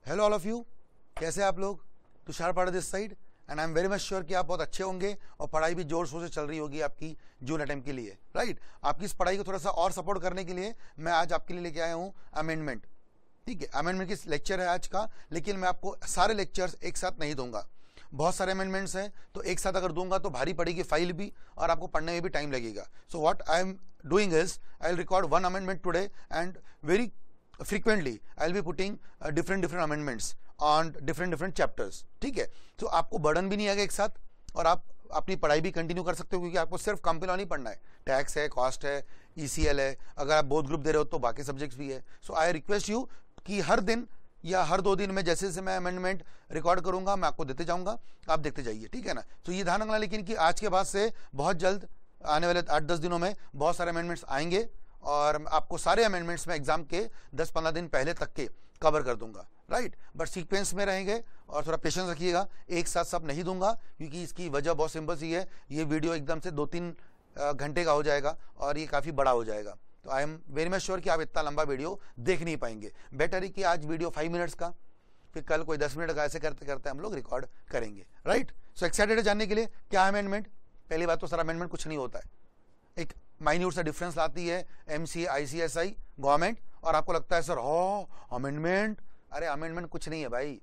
Hello all of you, कैसे आप लोग? Tushar Pathak this side and I am very much sure कि आप बहुत अच्छे होंगे और पढ़ाई भी जोर शोर से चल रही होगी आपकी जून अटेम्प्ट के लिए, राइट। आपकी इस पढ़ाई को थोड़ा सा और सपोर्ट करने के लिए मैं आज आपके लिए लेके आया हूँ अमेंडमेंट। ठीक है, अमेंडमेंट की लेक्चर है आज का, लेकिन मैं आपको सारे लेक्चर्स एक साथ नहीं दूंगा। बहुत सारे अमेंडमेंट्स हैं, तो एक साथ अगर दूंगा तो भारी पड़ेगी फाइल भी और आपको पढ़ने में भी टाइम लगेगा। So what I am doing is I will record one amendment today and very frequently I'll be putting different amendments on different chapters। ठीक है, तो आपको बर्डन भी नहीं आएगा एक साथ और आप अपनी पढ़ाई भी कंटिन्यू कर सकते हो, क्योंकि आपको सिर्फ कंपनी नहीं पढ़ना है, टैक्स है, कॉस्ट है, ECL है, अगर आप बोथ ग्रुप दे रहे हो तो बाकी सब्जेक्ट्स भी है। सो आई रिक्वेस्ट यू कि हर दिन या हर 2 दिन में जैसे जैसे मैं अमेंडमेंट रिकॉर्ड करूंगा मैं आपको देते जाऊंगा, आप देखते जाइए, ठीक है ना। तो ये ध्यान रखना लेकिन कि आज के बाद से बहुत जल्द आने वाले 8-10 दिनों में बहुत सारे अमेंडमेंट्स आएंगे और आपको सारे अमेंडमेंट्स में एग्जाम के 10-15 दिन पहले तक के कवर कर दूंगा, राइट। बट सीक्वेंस में रहेंगे और थोड़ा पेशेंस रखिएगा, एक साथ सब नहीं दूंगा, क्योंकि इसकी वजह बहुत सिंपल सी है, ये वीडियो एकदम से 2-3 घंटे का हो जाएगा और ये काफ़ी बड़ा हो जाएगा। तो आई एम वेरी मच श्योर कि आप इतना लंबा वीडियो देख नहीं पाएंगे। बेटर है कि आज वीडियो 5 मिनट्स का, फिर कल कोई 10 मिनट का, ऐसे करते करते हम लोग रिकॉर्ड करेंगे, राइट। सो एक्साइटेड है जानने के लिए क्या अमेंडमेंट। पहली बात तो सर अमेंडमेंट कुछ नहीं होता है, एक माइन्यूट सा डिफरेंस लाती है MCA ICSI गवर्नमेंट, और आपको लगता है सर अमेंडमेंट, अरे अमेंडमेंट कुछ नहीं है भाई।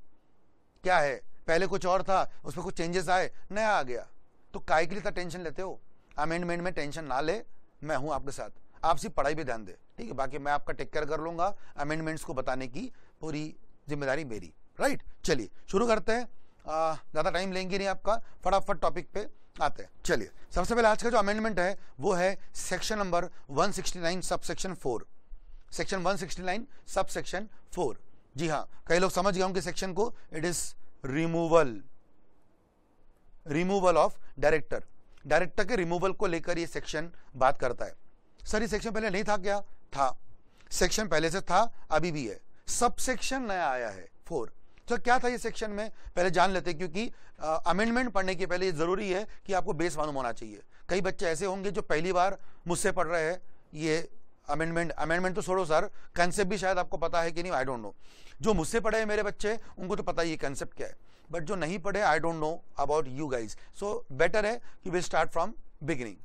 क्या है, पहले कुछ और था, उसमें कुछ चेंजेस आए, नया आ गया, तो काय के लिए टेंशन लेते हो? अमेंडमेंट में टेंशन ना ले, मैं हूं आपके साथ, आप सिर्फ पढ़ाई पे ध्यान दे, ठीक है। बाकी मैं आपका टेक केयर कर लूंगा, अमेंडमेंट्स को बताने की पूरी जिम्मेदारी मेरी, राइट। चलिए शुरू करते हैं, ज्यादा टाइम लेंगे नहीं आपका, फटाफट टॉपिक पे आते हैं। चलिए सबसे पहले आज का जो अमेंडमेंट है वो है section number 169 subsection 4, section 169 subsection 4। जी हाँ, कई लोग समझ गए होंगे सेक्शन को, it is removal of director, director के रिमूवल को लेकर ये सेक्शन बात करता है। सर ये सेक्शन पहले नहीं था क्या? था, सेक्शन पहले से था, अभी भी है, सबसेक्शन नया आया है 4। तो क्या था ये सेक्शन में, पहले जान लेते हैं, क्योंकि अमेंडमेंट पढ़ने के पहले ये जरूरी है कि आपको बेस मालूम होना चाहिए। कई बच्चे ऐसे होंगे जो पहली बार मुझसे पढ़ रहे हैं ये अमेंडमेंट तो छोड़ो सर, कंसेप्ट भी शायद आपको पता है कि नहीं, आई डोंट नो। जो मुझसे पढ़े हैं मेरे बच्चे, उनको तो पता ही है कंसेप्ट क्या है, बट जो नहीं पढ़े, I don't know about you guys. So better है कि वी स्टार्ट फ्रॉम बिगिनिंग।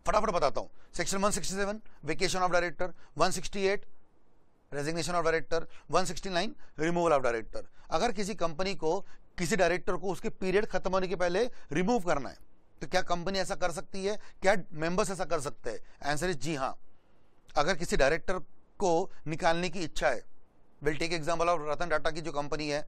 फटाफट बताता हूं। Section 167 vacation of director, 168 resignation of director, 169 removal of director. अगर किसी कंपनी को, किसी डायरेक्टर को उसके पीरियड खत्म होने के पहले रिमूव करना है, तो क्या कंपनी ऐसा कर सकती है? क्या मेंबर्स ऐसा कर सकते हैं? आंसर इज जी हाँ। अगर किसी डायरेक्टर को निकालने की इच्छा है, will take example of Ratan Tata की जो कंपनी है,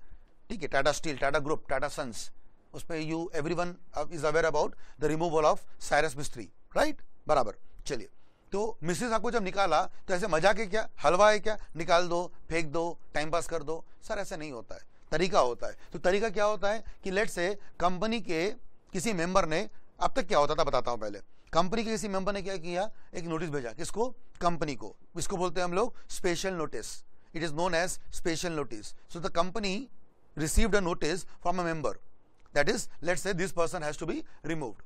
ठीक है, Tata steel, Tata group, Tata sons, उसमें you everyone is aware about the removal of Cyrus Mistry, right, बराबर। चलिए, तो मिसेस आपको जब निकाला तो ऐसे मजाक है क्या, हलवा है क्या, निकाल दो, फेंक दो, टाइम पास कर दो? सर ऐसा नहीं होता है, तरीका होता है। तो तरीका क्या होता है कि लेट से कंपनी के किसी मेंबर ने, अब तक क्या होता था बताता हूं पहले, कंपनी के किसी मेंबर ने क्या किया, एक नोटिस भेजा, किसको? कंपनी को। इसको बोलते हैं हम लोग special notice, it is known as special notice. So the company received a notice from a member, that is let's say this person has to be removed.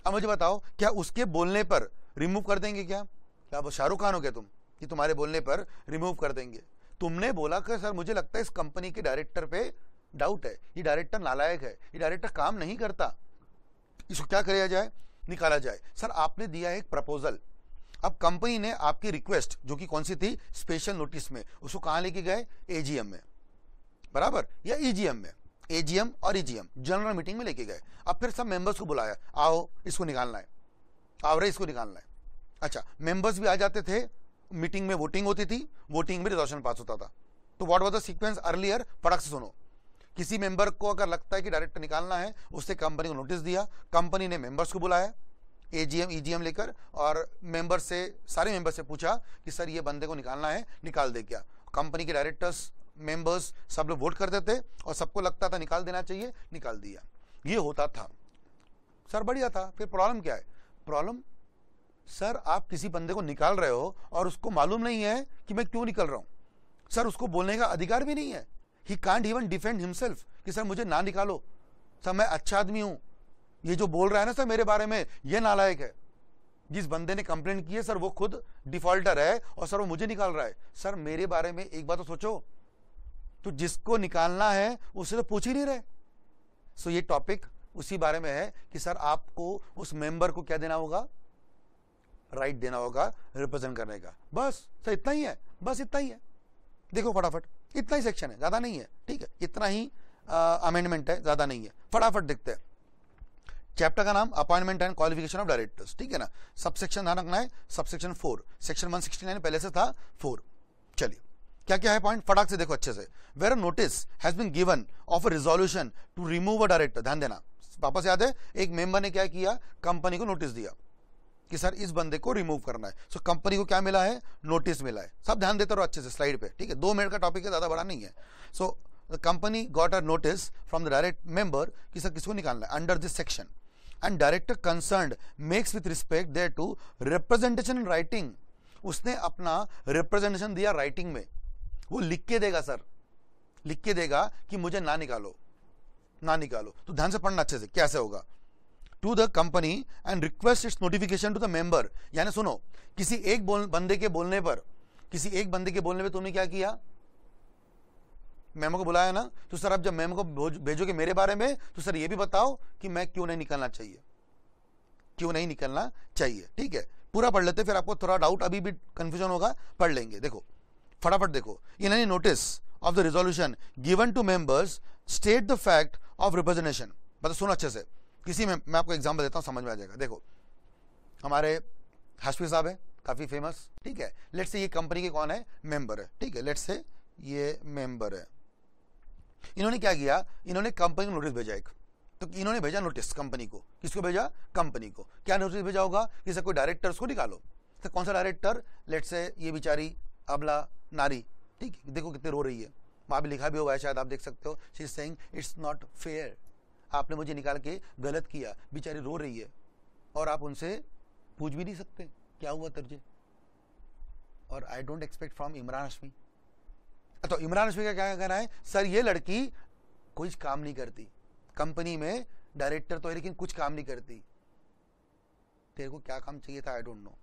अब मुझे बताओ, क्या उसके बोलने पर रिमूव कर देंगे? क्या वो शाहरुख खान हो गया तुम कि तुम्हारे बोलने पर रिमूव कर देंगे? तुमने बोला कि सर मुझे लगता है इस कंपनी के डायरेक्टर पे डाउट है, ये डायरेक्टर नालायक है, ये डायरेक्टर काम नहीं करता, इसको क्या किया जाए, निकाला जाए। सर आपने दिया एक प्रपोजल, अब कंपनी ने आपकी रिक्वेस्ट, जो कि कौन सी थी, स्पेशल नोटिस में, उसको कहां लेके गए? AGM में, बराबर, या EGM में, AGM और EGM जनरल मीटिंग में लेके गए। अब फिर सब मेंबर्स को बुलाया, आओ इसको निकालना है, आओ रे इसको निकालना है। अच्छा, मेंबर्स भी आ जाते थे, मीटिंग में वोटिंग होती थी, वोटिंग में रिजोल्यूशन पास होता था। तो what was the sequence earlier, फटाक से सुनो। किसी मेंबर को अगर लगता है कि डायरेक्टर निकालना है, उससे कंपनी को नोटिस दिया, कंपनी ने मेंबर्स को बुलाया AGM EGM लेकर, और मेंबर से, सारे मेंबर से पूछा कि सर ये बंदे को निकालना है, निकाल दे क्या? कंपनी के डायरेक्टर्स, मेंबर्स सब लोग वोट कर देते और सबको लगता था निकाल देना चाहिए, निकाल दिया। ये होता था सर, बढ़िया था। फिर प्रॉब्लम क्या है? प्रॉब्लम सर आप किसी बंदे को निकाल रहे हो और उसको मालूम नहीं है कि मैं क्यों निकल रहा हूं। सर उसको बोलने का अधिकार भी नहीं है, he can't even defend himself कि सर मुझे ना निकालो, सर मैं अच्छा आदमी हूं, ये जो बोल रहा है ना सर मेरे बारे में, ये नालायक है। जिस बंदे ने कंप्लेंट की है सर वो खुद डिफॉल्टर है और सर वो मुझे निकाल रहा है। सर मेरे बारे में एक बात तो सोचो, तो जिसको निकालना है उससे तो पूछ ही नहीं रहे। सो ये टॉपिक उसी बारे में है कि सर आपको उस मेंबर को क्या देना होगा, राइट देना होगा रिप्रेजेंट करने का। बस सर इतना ही है, बस इतना ही है। देखो फटाफट, इतना ही सेक्शन है, ज्यादा नहीं है, ठीक है, इतना ही अमेंडमेंट है, ज्यादा नहीं है। फटाफट देखते हैं। चैप्टर का नाम appointment and qualification of directors, ठीक है ना। सबसेक्शन ध्यान रखना है, सबसेक्शन 4, सेक्शन 169 पहले से था 4। चलिए क्या क्या है पॉइंट, फटाक से देखो अच्छे से। Where notice has been given of a resolution to remove a director, ध्यान देना, वापस याद है, एक मेंबर ने क्या किया, कंपनी को नोटिस दिया कि सर इस बंदे को रिमूव करना है। सो कंपनी को क्या मिला है, नोटिस मिला है। सब ध्यान देते रहो अच्छे से स्लाइड पे, ठीक है, 2 मिनट का टॉपिक है, ज्यादा बड़ा नहीं है। So the company got a notice from the direct member कि सर किसको निकालना है under this section, and director concerned makes with respect thereto representation in writing. उसने अपना रिप्रेजेंटेशन दिया राइटिंग में, वो लिख के देगा सर, लिख के देगा कि मुझे ना निकालो, ना निकालो। तो ध्यान से पढ़ना अच्छे से कैसे होगा। To the company and request its notification to the member, यानी सुनो, किसी एक बंदे के बोलने पर, किसी एक बंदे के बोलने पर तुमने क्या किया, मेमो को बुलाया ना, तो सर अब जब मेमो को भेजोगे मेरे बारे में, तो सर ये भी बताओ कि मैं क्यों नहीं निकलना चाहिए, क्यों नहीं निकलना चाहिए, ठीक है। पूरा पढ़ लेते, फिर आपको थोड़ा डाउट अभी भी कंफ्यूजन होगा, पढ़ लेंगे। देखो फटाफट देखो। In any notice of the resolution given to members state the fact of representation, मतलब सुनो अच्छे से, किसी में मैं आपको एग्जांपल देता हूं, समझ में आ जाएगा। देखो हमारे हाशमी साहब है, काफी फेमस, ठीक है, लेट्स से ये कंपनी के कौन है, मेंबर है, ठीक है, लेट्स से ये मेंबर है। इन्होंने क्या किया, इन्होंने कंपनी को नोटिस भेजा एक, तो इन्होंने भेजा नोटिस कंपनी को, किसको भेजा, कंपनी को। क्या नोटिस भेजा होगा कि सर कोई डायरेक्टर्स को निकालो। तो कौन सा डायरेक्टर, लेट्स से ये बेचारी अबला नारी, ठीक है, देखो कितनी रो रही है, वहां भी लिखा भी होगा शायद, आप देख सकते हो, she is saying it's not fair, आपने मुझे निकाल के गलत किया, बेचारी रो रही है, और आप उनसे पूछ भी नहीं सकते क्या हुआ तुझे। और I don't expect from Imran Hashmi. तो इमरान हाशमी का क्या कहना है, सर ये लड़की कुछ काम नहीं करती, कंपनी में डायरेक्टर तो है लेकिन कुछ काम नहीं करती। तेरे को क्या काम चाहिए था, I don't know,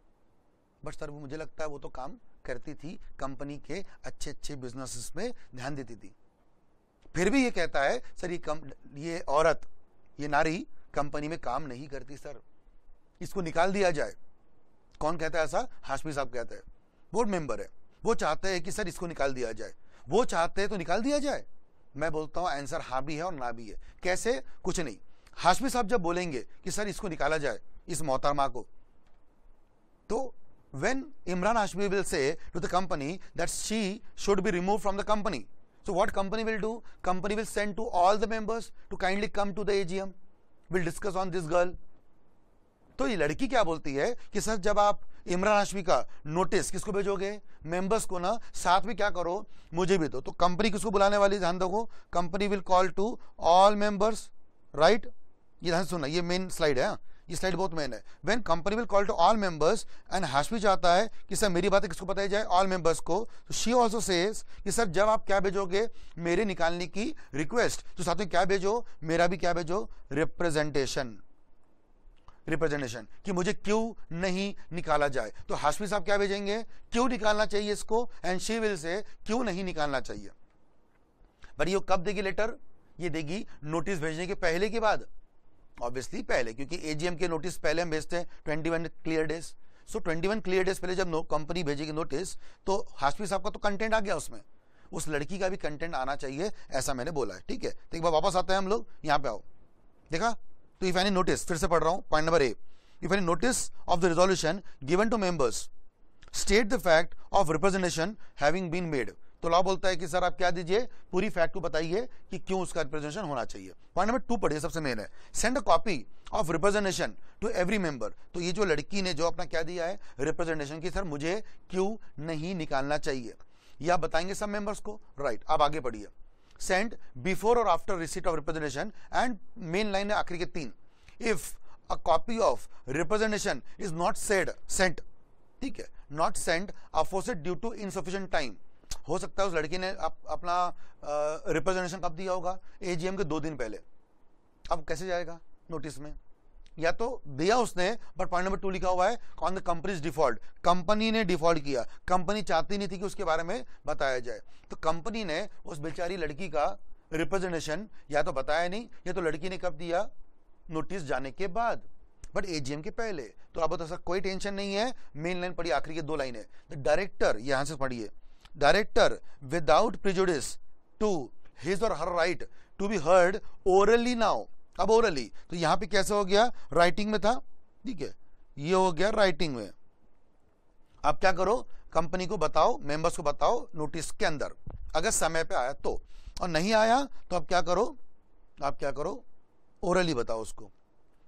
but sir वो मुझे लगता है वो तो काम करती थी, कंपनी के अच्छे अच्छे बिजनेसेस में ध्यान देती थी। फिर भी ये कहता है सर ये औरत, ये नारी कंपनी में काम नहीं करती सर, इसको निकाल दिया जाए। कौन कहता है ऐसा, हाशमी साहब कहते हैं, बोर्ड मेंबर है, वो चाहते हैं कि सर इसको निकाल दिया जाए, वो चाहते हैं तो निकाल दिया जाए। मैं बोलता हूं आंसर हाँ भी है और ना भी है। कैसे, कुछ नहीं, हाशमी साहब जब बोलेंगे कि सर इसको निकाला जाए, इस मोहतरमा को, तो when Imran Hashmi will say to the company that she should be removed from the company, so what company will do, company will send to all the members to kindly come to the AGM, we'll discuss on this girl। तो ये लड़की क्या बोलती है कि sir जब आप इमरान हाशमी का नोटिस किसको भेजोगे, मेंबर्स को ना, साथ में क्या करो मुझे भी दो। तो कंपनी किसको बुलाने वाली, ध्यान रखो, company will call to all members, right, ये ध्यान सुनना, ये मेन स्लाइड है, ये स्लाइड बहुत मेन है। When company will call to all members, and Hashmi चाहता है कि सर मेरी बातें किसको बताई जाए, ऑल मेंबर्स को। तो शी आल्सो सेज कि सर जब आप क्या भेजोगे, मेरे निकालने की रिक्वेस्ट, तो साथ में क्या भेजो, मेरा भी क्या भेजो, रिप्रेजेंटेशन, रिप्रेजेंटेशन कि मुझे क्यों नहीं निकाला जाए। तो हाशमी साहब क्या भेजेंगे, क्यों निकालना चाहिए इसको, एंड शी विल से क्यों नहीं निकालना चाहिए। बट ये कब देगी लेटर, ये देगी नोटिस भेजने के पहले के बाद, ऑब्वियसली पहले, क्योंकि एजीएम के नोटिस पहले हम भेजते हैं 21 क्लियर डेज। सो 21 क्लियर डेज पहले जब कंपनी भेजेगी नोटिस, तो हाशमी साहब का तो कंटेंट आ गया उसमें, उस लड़की का भी कंटेंट आना चाहिए, ऐसा मैंने बोला है, ठीक है। तो एक बार वापस आते हैं हम लोग, यहाँ पे आओ, देखा। तो इफ एनी नोटिस, फिर से पढ़ रहा हूं, point number A, if any notice of the resolution given to members state the fact of representation having been made, तो लॉ बोलता है कि सर आप क्या दीजिए, पूरी फैक्ट को बताइए कि क्यों उसका रिप्रेजेंटेशन होना चाहिए। पॉइंट नंबर 2 पढ़िए, सबसे मेन है, send a copy of representation to every member. तो ये जो लड़की ने जो अपना क्या दिया है, रिप्रेजेंटेशन की, सर मुझे क्यों नहीं निकालना चाहिए, या बताएंगे सब मेंबर्स को, राइट। आप आगे पढ़िए, सेंड बिफोर और after receipt of representation, and main line है आखिरी के 3, if a copy of representation is not sent, ठीक है, not sent aforesaid due to insufficient time. हो सकता है उस लड़की ने अपना रिप्रेजेंटेशन कब दिया होगा, एजीएम के 2 दिन पहले। अब कैसे जाएगा नोटिस में, या तो दिया उसने बट पॉइंट नंबर 2 लिखा हुआ है on the companies default, company ने डिफॉल्ट किया, कंपनी चाहती नहीं थी कि उसके बारे में बताया जाए, तो कंपनी ने उस बेचारी लड़की का रिप्रेजेंटेशन या तो बताया नहीं या तो लड़की ने कब दिया, नोटिस जाने के बाद, बट एजीएम के पहले। तो अब तो कोई टेंशन नहीं है, मेन लाइन पढ़िए, आखिरी के 2 लाइन है, द डायरेक्टर, यहां से पढ़िए, director without prejudice to his or her right to be heard orally now, अब ओरली तो यहां पे कैसे हो गया, राइटिंग में था, ठीक है, ये हो गया राइटिंग में। अब क्या करो, कंपनी को बताओ, मेंबर्स को बताओ नोटिस के अंदर, अगर समय पे आया तो, और नहीं आया तो अब क्या करो, आप क्या करो, ओरली बताओ उसको,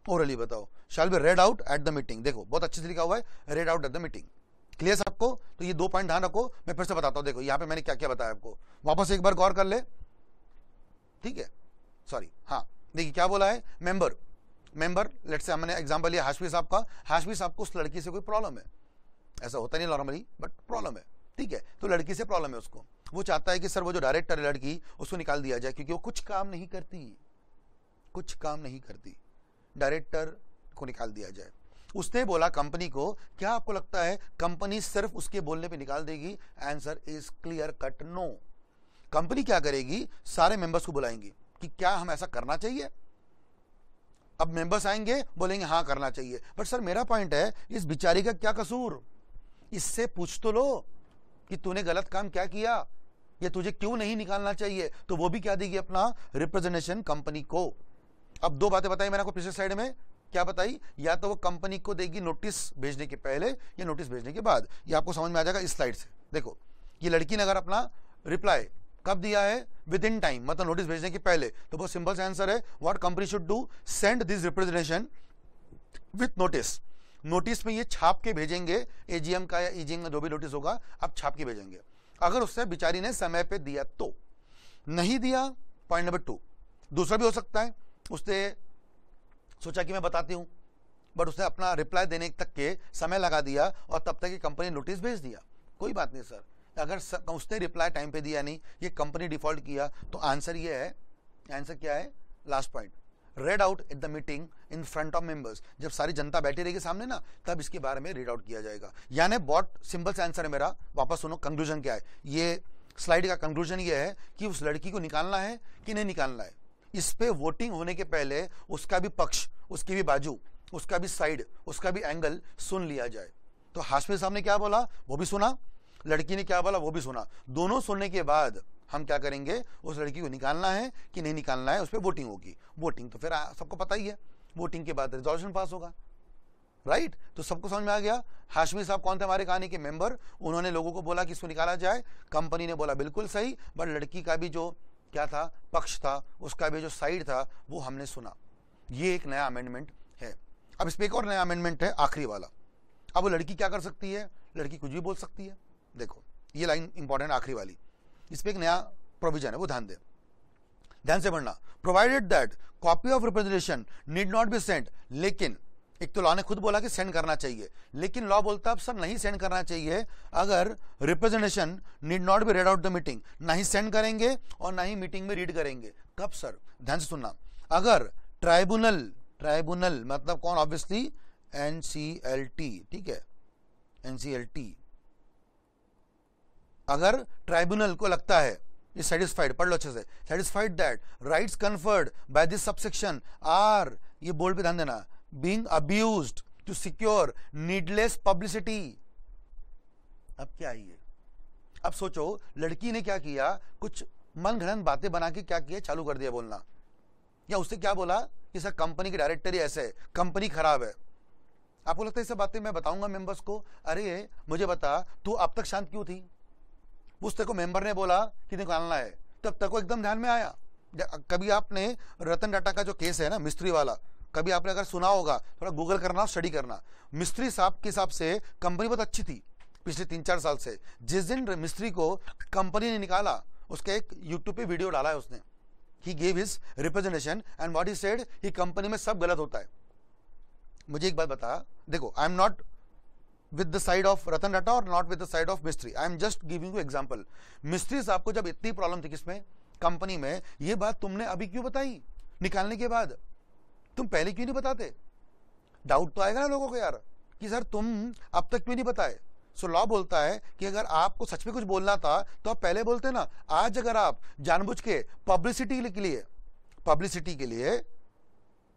ओरली बताओ, shall be red out at the meeting. देखो बहुत अच्छे से लिखा हुआ है, red out at the meeting. Clear सबको? तो ये 2 पॉइंट ध्यान रखो, मैं फिर से बताता हूं, देखो यहां पे मैंने क्या क्या बताया आपको, वापस एक बार गौर कर ले, ठीक है, सॉरी, हाँ देखिए क्या बोला है, मेंबर, मेंबर लेट्स से हमने एग्जांपल लिया हाशमी साहब का, हाशमी साहब को उस लड़की से कोई प्रॉब्लम है, ऐसा होता नहीं नॉर्मली बट प्रॉब्लम है, ठीक है, तो लड़की से प्रॉब्लम है उसको, वो चाहता है कि सर वो जो डायरेक्टर है लड़की उसको निकाल दिया जाए क्योंकि वो कुछ काम नहीं करती, कुछ काम नहीं करती, डायरेक्टर को निकाल दिया जाए। उसने बोला कंपनी को, क्या आपको लगता है कंपनी सिर्फ उसके बोलने पे निकाल देगी? Answer is clear cut no. Company क्या करेगी, सारे मेंबर्स को बुलाएंगी कि क्या हम ऐसा करना चाहिए। अब मेंबर्स आएंगे बोलेंगे हाँ करना चाहिए, बट सर मेरा पॉइंट है इस बिचारी का क्या कसूर, इससे पूछ तो लो कि तूने गलत काम क्या किया या तुझे क्यों नहीं निकालना चाहिए, तो वो भी क्या देगी, अपना रिप्रेजेंटेशन कंपनी को। अब 2 बातें बताई मैंने आपको पिछले साइड में, क्या बताई, या तो वो कंपनी को देगी नोटिस भेजने के पहले या नोटिस भेजने के बाद, ये आपको समझ में आ जाएगा इस स्लाइड से। देखो ये लड़की ने अगर अपना रिप्लाई कब दिया है, विद इन टाइम, मतलब नोटिस भेजने के पहले, तो बहुत सिंपल सा आंसर है, what company should do, send this representation with notice. Notice में ये छाप के भेजेंगे, एजीएम का या ईजीएम का जो भी नोटिस होगा आप छाप के भेजेंगे। अगर उससे बिचारी ने समय पे दिया तो, नहीं दिया, पॉइंट नंबर 2, दूसरा भी हो सकता है, उसने सोचा कि मैं बताती हूं बट उसने अपना रिप्लाई देने तक के समय लगा दिया और तब तक कंपनी नोटिस भेज दिया, कोई बात नहीं सर, अगर उसने रिप्लाई टाइम पे दिया नहीं, ये कंपनी डिफॉल्ट किया, तो आंसर ये है, आंसर क्या है, last point, red out at the meeting in front of members. जब सारी जनता बैठी रहेगी सामने ना, तब इसके बारे में रीड आउट किया जाएगा। यानी बहुत सिंपल सा आंसर है मेरा, वापस सुनो कंक्लूजन क्या है, ये स्लाइड का कंक्लूजन ये है कि उस लड़की को निकालना है कि नहीं निकालना है, इस पे वोटिंग होने के पहले उसका भी पक्ष, उसकी भी बाजू, उसका भी साइड, उसका भी एंगल सुन लिया जाए। तो हाशमी साहब ने क्या बोला वो भी सुना, लड़की ने क्या बोला वो भी सुना, दोनों सुनने के बाद हम क्या करेंगे, उस लड़की को निकालना है कि नहीं निकालना है, उस पर वोटिंग होगी। वोटिंग तो फिर सबको पता ही है, वोटिंग के बाद रिजोल्यूशन पास होगा, राइट। तो सबको समझ में आ गया। हाशमी साहब कौन थे हमारे कहानी के मेंबर, उन्होंने लोगों को बोला कि इसको निकाला जाए, कंपनी ने बोला बिल्कुल सही, बट लड़की का भी जो क्या था, पक्ष था, उसका भी जो साइड था वो हमने सुना। ये एक नया अमेंडमेंट है। अब इस पे एक और नया अमेंडमेंट है, आखिरी वाला। अब वो लड़की क्या कर सकती है, लड़की कुछ भी बोल सकती है। देखो ये लाइन इंपॉर्टेंट, आखिरी वाली, इस पे एक नया प्रोविजन है, वो ध्यान से पढ़ना। Provided that copy of representation need not be sent, लेकिन एक तो लॉ ने खुद बोला कि सेंड करना चाहिए, लेकिन लॉ बोलता है अब सर नहीं सेंड करना चाहिए अगर representation need not be red out the meeting, ना ही सेंड करेंगे और ना ही मीटिंग में रीड करेंगे। कब सर, ध्यान से सुनना, अगर ट्राइब्यूनल मतलब कौन, ऑब्वियसली एनसीएलटी, ठीक है, एनसीएलटी, अगर ट्राइब्यूनल को लगता है, इज सेटिस्फाइड, पढ़ लो अच्छे से, satisfied that rights conferred by this subsection are, ये बोल्ड पे ध्यान देना, being abused to secure needless publicity। अब क्या है ये, अब सोचो लड़की ने क्या किया, कुछ मन घड़न बातें बना के क्या किया, चालू कर दिया बोलना, या उससे क्या बोला कि सर कंपनी के डायरेक्टर ही ऐसे है, कंपनी खराब है। आपको लगता है ये सब बातें मैं बताऊंगा मेंबर्स को, अरे मुझे बता तू अब तक शांत क्यों थी, उस तक को मेंबर ने बोला कि निकालना है, तब तक को एकदम ध्यान में आया। कभी आपने रतन टाटा का जो केस है ना, मिस्त्री वाला, कभी आपने अगर सुना होगा, थोड़ा गूगल करना, स्टडी करना। मिस्त्री साहब के हिसाब से कंपनी बहुत अच्छी थी पिछले 3-4 साल से। जिस दिन मिस्त्री को कंपनी ने निकाला, उसका एक यूट्यूब पे वीडियो डाला है उसने, he gave his representation and what he said, he company में सब गलत होता है। मुझे एक बात बता, देखो I am not with the side of Ratan Tata और not with the side of Mistry, I am just giving you example. Mistry साहब को जब इतनी प्रॉब्लम थी, किसमें, कंपनी में, ये बात तुमने अभी क्यों बताई निकालने के बाद, तुम पहले क्यों नहीं बताते। डाउट तो आएगा ना लोगों को यार कि सर तुम अब तक क्यों नहीं बताए। सो लॉ बोलता है कि अगर आपको सच में कुछ बोलना था तो आप पहले बोलते ना। आज अगर आप जानबूझ के पब्लिसिटी के लिए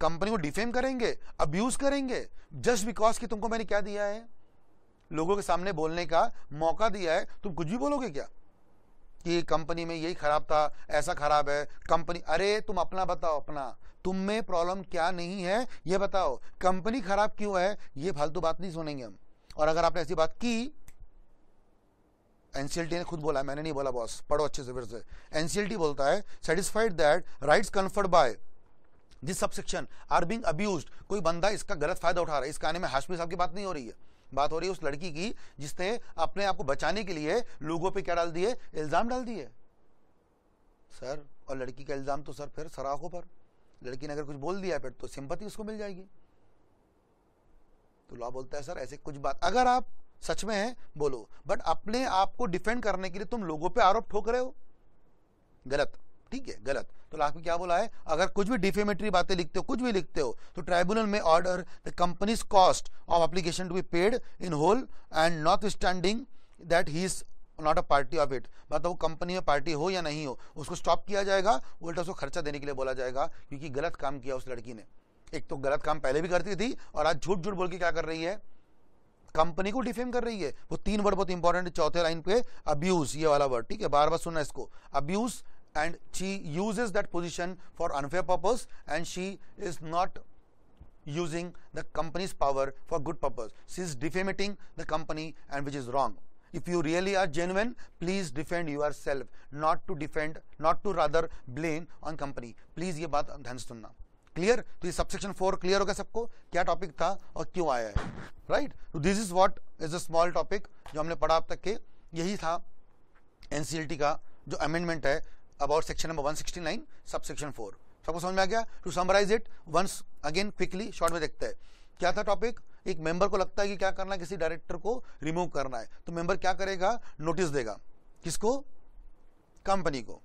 कंपनी को डिफेम करेंगे, अब्यूज करेंगे, जस्ट बिकॉज कि तुमको मैंने क्या दिया है, लोगों के सामने बोलने का मौका दिया है, तुम कुछ भी बोलोगे क्या कि कंपनी में यही खराब था, ऐसा खराब है कंपनी। अरे तुम अपना बताओ, अपना तुम में प्रॉब्लम क्या नहीं है ये बताओ, कंपनी खराब क्यों है ये फालतू बात नहीं सुनेंगे हम। और अगर आपने ऐसी बात की, एनसीएलटी ने खुद बोला है, मैंने नहीं बोला बॉस, पढ़ो अच्छे से फिर से। एनसीएलटी बोलता है satisfied that rights conferred by this subsection are being abused. कोई बंदा इसका गलत फायदा उठा रहा है। इस कहानी में हाशमी साहब की बात नहीं हो रही है, बात हो रही है उस लड़की की जिसने अपने आप को बचाने के लिए लोगों पे क्या डाल दिए, इल्जाम डाल दिए सर। और लड़की का इल्जाम तो सर फिर सराखों पर, लड़की ने अगर कुछ बोल दिया फिर तो सिंपैथी उसको मिल जाएगी। तो लॉ बोलता है सर ऐसे कुछ बात अगर आप सच में है बोलो, बट अपने आप को डिफेंड करने के लिए तुम लोगों पे आरोप ठोक रहे हो, गलत, ठीक है गलत। तो लॉ में क्या बोला है, अगर कुछ भी डिफेमेटरी बातें लिखते हो, कुछ भी लिखते हो, तो ट्राइब्यूनल में order the company's cost of application to be paid in whole and not standing that he is not a party of it. मतलब वो कंपनी में पार्टी हो या नहीं हो, उसको स्टॉप किया जाएगा, उल्टा उसको खर्चा देने के लिए बोला जाएगा, क्योंकि गलत काम किया उस लड़की ने। एक तो गलत काम पहले भी करती थी और आज झूठ झूठ बोल के क्या कर रही है, कंपनी को डिफेम कर रही है। वो 3 वर्ड बहुत इंपॉर्टेंट है चौथे लाइन पे, अब्यूज ये वाला वर्ड, ठीक है, बार बार सुनना इसको, abuse and she uses that position for unfair purpose and she is not using the company's power for good purpose. She is defaming the company and which is wrong. If you really are genuine, please defend yourself, not to defend, not to rather blame on company. Please ये बात ध्यान से सुनना, clear. तो ये subsection 4 clear हो गया सबको, क्या टॉपिक था और क्यों आया है, राइट। तो this is what is a small topic जो हमने पढ़ा अब तक के, यही था एनसीएलटी का जो अमेंडमेंट है अबाउट सेक्शन नंबर 169 सबसेक्शन 4। सबको समझ में आ गया। To summarise it once again quickly short में देखते हैं क्या था टॉपिक। एक मेंबर को लगता है कि क्या करना है, किसी डायरेक्टर को रिमूव करना है, तो मेंबर क्या करेगा, नोटिस देगा, किसको, कंपनी को।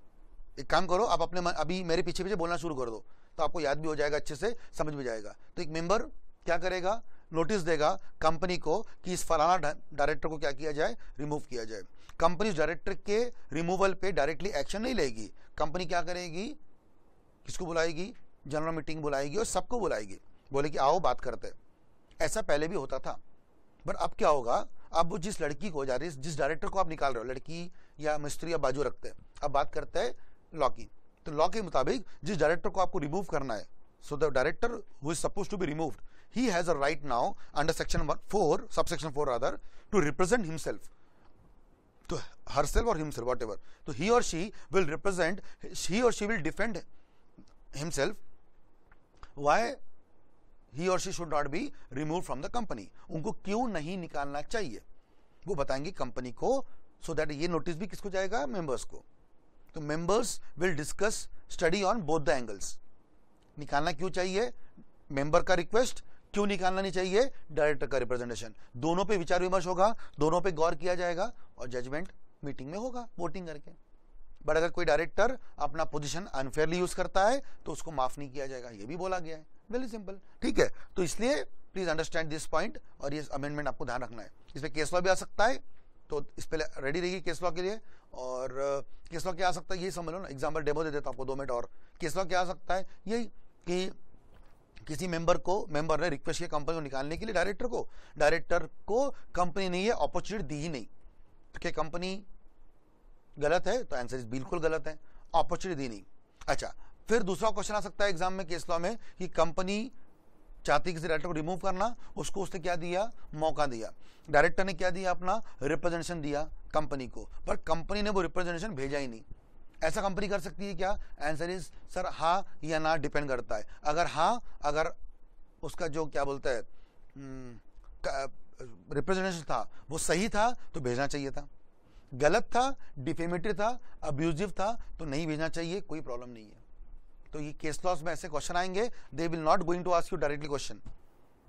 एक काम करो आप अपने अभी मेरे पीछे पीछे बोलना शुरू कर दो तो आपको याद भी हो जाएगा, अच्छे से समझ में जाएगा। तो एक मेंबर क्या करेगा, नोटिस देगा कंपनी को कि इस फलाना डायरेक्टर को क्या किया जाए, रिमूव किया जाए। कंपनी डायरेक्टर के रिमूवल पे डायरेक्टली एक्शन नहीं लेगी, कंपनी क्या करेगी, किसको बुलाएगी, जनरल मीटिंग बुलाएगी और सबको बुलाएगी, बोले कि आओ बात करते हैं। ऐसा पहले भी होता था, बट अब क्या होगा, अब वो जिस लड़की को जिस डायरेक्टर को आप निकाल रहे हो, लड़की या मिस्त्री या बाजू रखते हैं, अब बात करते हैं लॉ की। तो लॉ के मुताबिक जिस डायरेक्टर को आपको रिमूव करना है, so the director who is supposed to be removed, he has a right now under section 4 subsection 4 rather to represent himself, to herself or himself whatever. So he or she will represent, he or she will defend himself why he or she should not be removed from the company. उनको क्यों नहीं निकालना चाहिए वो बताएंगे company को, so that ये notice भी किसको जाएगा, मेंबर्स को। तो members will discuss study on both the angles, निकालना क्यों चाहिए, मेंबर का रिक्वेस्ट, क्यों निकालना नहीं चाहिए, डायरेक्टर का रिप्रेजेंटेशन, दोनों पे विचार विमर्श होगा, दोनों पे गौर किया जाएगा और जजमेंट मीटिंग में होगा वोटिंग करके। बट अगर कोई डायरेक्टर अपना पोजीशन अनफेयरली यूज करता है तो उसको माफ नहीं किया जाएगा, ये भी बोला गया है, वेरी सिंपल, ठीक है। तो इसलिए प्लीज अंडरस्टैंड दिस पॉइंट और ये अमेंडमेंट आपको ध्यान रखना है। इसमें केस लॉ भी आ सकता है, तो इस पे रेडी रहिए केस लॉ के लिए। और केस लॉ क्या आ सकता है ये समझ लो ना, एग्जाम्पल डेमो दे देता हूँ आपको 2 मिनट और। केस लॉ क्या आ सकता है, यही कि किसी मेंबर ने रिक्वेस्ट किया कंपनी को निकालने के लिए डायरेक्टर को कंपनी ने ये अपॉर्चुनिटी दी ही नहीं, तो क्या कंपनी गलत है, तो आंसर इज बिल्कुल गलत है, अपॉर्चुनिटी दी नहीं। अच्छा, फिर दूसरा क्वेश्चन आ सकता है एग्जाम में केस लॉ में कि कंपनी चाहती किसी डायरेक्टर को रिमूव करना, उसको उसने क्या दिया, मौका दिया, डायरेक्टर ने क्या दिया, अपना रिप्रेजेंटेशन दिया कंपनी को, पर कंपनी ने वो रिप्रेजेंटेशन भेजा ही नहीं। ऐसा कंपनी कर सकती है क्या, आंसर इज सर हाँ या ना, डिपेंड करता है। अगर हाँ, अगर उसका जो क्या बोलता है रिप्रेजेंटेशन था वो सही था तो भेजना चाहिए था, गलत था, डिफेमेटरी था, अब्यूजिव था तो नहीं भेजना चाहिए, कोई प्रॉब्लम नहीं है। तो ये केस लॉस में ऐसे क्वेश्चन आएंगे, they will not going to ask you directly question,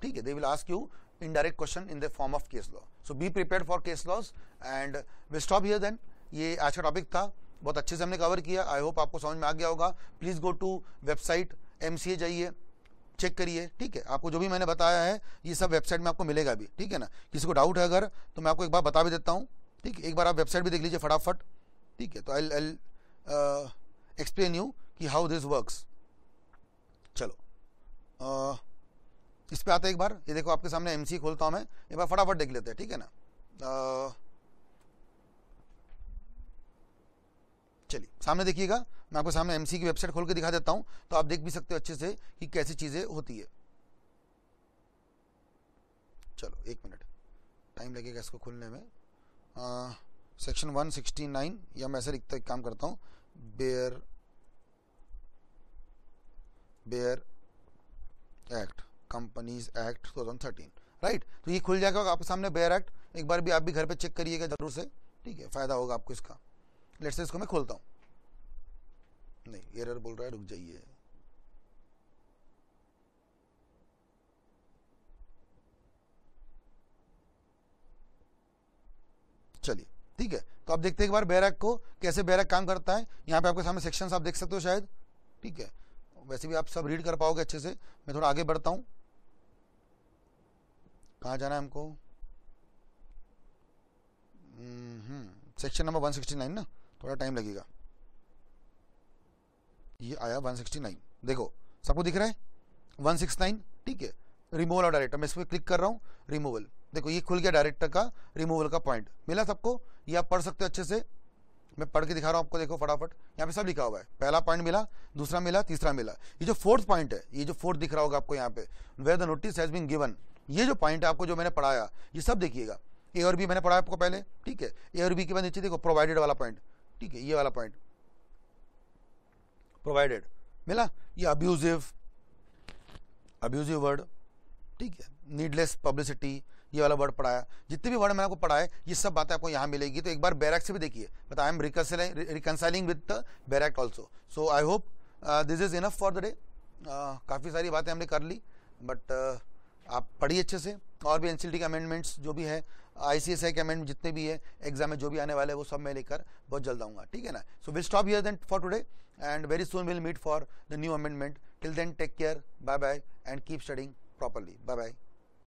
ठीक है, they will ask you indirect question in the form of case law. So be prepared for case laws and we stop here then. ये आज का topic था, बहुत अच्छे से हमने कवर किया, आई होप आपको समझ में आ गया होगा। Please go to website MCA जाइए, चेक करिए, ठीक है। आपको जो भी मैंने बताया है ये सब वेबसाइट में आपको मिलेगा भी, ठीक है ना। किसी को डाउट है अगर तो मैं आपको एक बार बता भी देता हूँ, ठीक है। एक बार आप वेबसाइट भी देख लीजिए फटाफट, ठीक है। तो आई एक्सप्लेन यू कि हाउ दिस वर्क्स। चलो इस पे आते हैं एक बार। ये देखो आपके सामने एमसी खोलता हूँ मैं, एक बार फटाफट देख लेते हैं, ठीक है ना। चलिए सामने देखिएगा, मैं आपको सामने एमसी की वेबसाइट खोल के दिखा देता हूं, तो आप देख भी सकते हो अच्छे से कि कैसी चीजें होती है। चलो 1 मिनट टाइम लगेगा इसको खुलने में। सेक्शन 169 या मैं ऐसे लिखता एक काम करता हूं, bare act, companies act 2013, right. तो ये खुल जाएगा आपके सामने बेयर एक्ट। एक बार भी आप भी घर पे चेक करिएगा जरूर से, ठीक है, फायदा होगा आपको इसका। लेट्स से इसको मैं खोलता हूं, नहीं एरर बोल रहा है, रुक जाइए। चलिए ठीक है, तो आप देखते हैं एक बार बेयर एक्ट को, कैसे बेयर एक्ट काम करता है। यहाँ पे आपके सामने सेक्शंस आप देख सकते हो शायद, ठीक है। वैसे भी आप सब रीड कर पाओगे अच्छे से। मैं थोड़ा आगे बढ़ता हूँ, कहाँ जाना है हमको, सेक्शन नंबर 169 ना, थोड़ा टाइम लगेगा। ये आया 169, देखो सबको दिख रहा है 169, ठीक है। रिमूवल और डायरेक्टर, मैं इस पर क्लिक कर रहा हूँ, रिमूवल, देखो ये खुल गया डायरेक्टर का रिमूवल का पॉइंट मिला सबको। ये आप पढ़ सकते हो अच्छे से, मैं पढ़ के दिखा रहा हूँ आपको, देखो फटाफट यहाँ पे सब लिखा हुआ है। पहला पॉइंट मिला, दूसरा मिला, तीसरा मिला। ये जो फोर्थ पॉइंट है, ये जो फोर्थ दिख रहा होगा आपको यहाँ पे, where the notice has been given, ये जो पॉइंट है आपको जो मैंने पढ़ाया, ये सब देखिएगा। ए और बी मैंने पढ़ाया आपको पहले, ठीक है। ए और बी के बाद नीचे देखो प्रोवाइडेड वाला पॉइंट, ठीक है, ये वाला पॉइंट प्रोवाइडेड मिला। ये अब्यूजिव वर्ड, ठीक है, नीडलेस पब्लिसिटी, ये वाला वर्ड पढ़ाया। जितने भी वर्ड मैंने आपको पढ़ाया ये सब बातें आपको यहाँ मिलेगी। तो एक बार बेयर एक्ट से भी देखिए, but I am reconciling with the bare act also. So I hope this is enough for the day. काफ़ी सारी बातें हमने कर ली, बट आप पढ़िए अच्छे से। और भी एनसीएलटी के अमेंडमेंट्स जो भी है, आईसीएसआई के अमेंडमेंट जितने भी है एग्जाम में जो भी आने वाले हैं, वो सब मैं लेकर बहुत जल्द आऊँगा, ठीक है ना। So will stop here then for today and very soon we'll meet for the new amendment. Till then, take care, bye bye, and keep studying properly. Bye bye.